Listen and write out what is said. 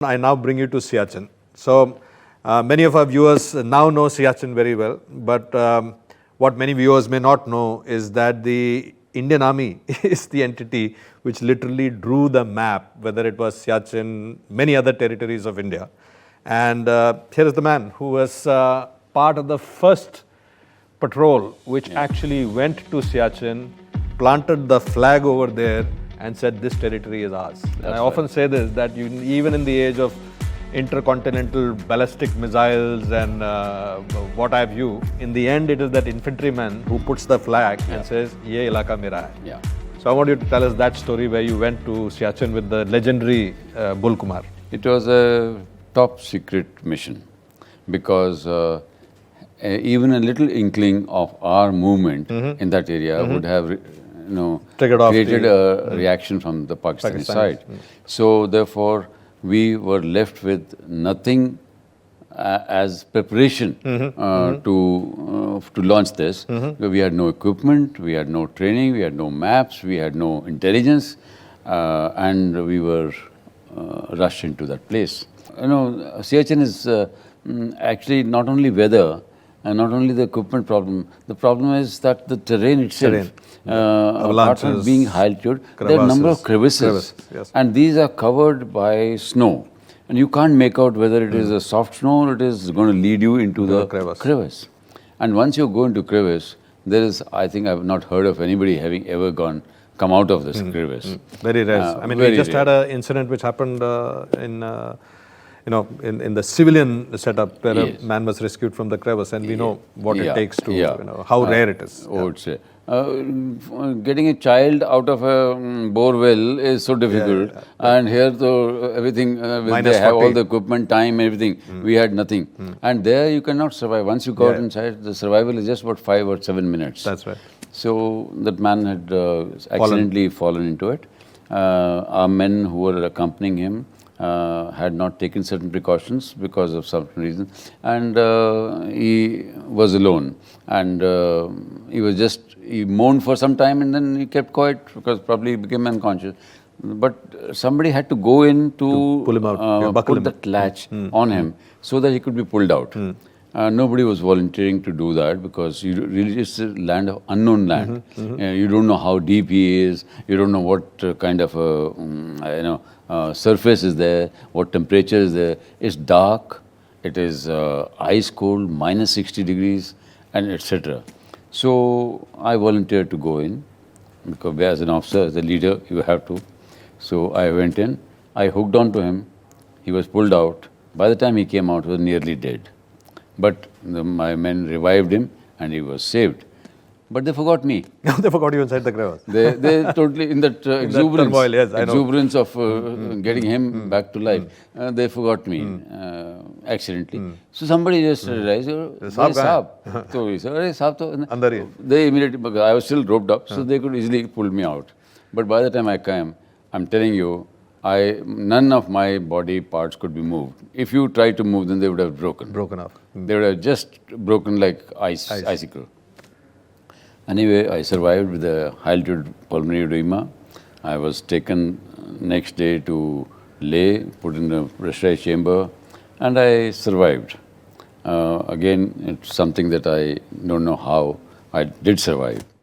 I now bring you to Siachen. So, many of our viewers now know Siachen very well, but what many viewers may not know is that the Indian Army is the entity which literally drew the map, whether it was Siachen, many other territories of India. And here is the man who was part of the first patrol which actually went to Siachen, planted the flag over there and said this territory is ours. And I often say this, that even in the age of intercontinental ballistic missiles and what have you, in the end it is that infantryman who puts the flag and says, "Ye ilaka mera hai." Yeah. So I want you to tell us that story where you went to Siachen with the legendary Bull Kumar. It was a top secret mission because even a little inkling of our movement in that area would have Triggered off created a reaction from the Pakistani side. So therefore, we were left with nothing as preparation to launch this. We had no equipment, we had no training, we had no maps, we had no intelligence, and we were rushed into that place. Siachen is actually not only weather and not only the equipment problem. The problem is that the terrain itself, apart from being high altitude, there are a number of crevices, and these are covered by snow. And you can't make out whether it is a soft snow or it is going to lead you into the crevice. And once you go into crevice, there is, I think I've not heard of anybody having ever come out of this crevice. Very rare. I mean, we just had an incident which happened in the civilian setup where a man was rescued from the crevice, and we know what it takes to, how rare it is. I would say. Getting a child out of a bore well is so difficult, and here everything, they have all the equipment, time, everything. We had nothing. And there you cannot survive. Once you go out inside, the survival is just about 5 or 7 minutes. That's right. So that man had accidentally fallen into it. Our men who were accompanying him had not taken certain precautions because of some reason, and he was alone, and he moaned for some time, and then he kept quiet because probably he became unconscious. But somebody had to go in to pull him out, put that latch on him so that he could be pulled out. Nobody was volunteering to do that because it's a land of unknown land. You don't know how deep he is. You don't know what kind of surface is there, what temperature is there. It's dark. It is ice cold, minus 60 degrees, and etc. So I volunteered to go in because as an officer, as a leader, you have to. So I went in. I hooked onto him. He was pulled out. By the time he came out, he was nearly dead. But my men revived him and he was saved. But they forgot me. They forgot you inside the crevice. They totally, in that exuberance of getting him back to life, they forgot me accidentally. So somebody just realized, Saab. So he said, Saab. They immediately, because I was still roped up, so they could easily pull me out. But by the time I came, I'm telling you, none of my body parts could be moved. If you tried to move them, they would have broken. Broken off. They would have just broken like icicle. Anyway, I survived with a high altitude pulmonary edema. I was taken next day to Leh, put in a pressurized chamber, and I survived. Again, it's something that I don't know how I did survive.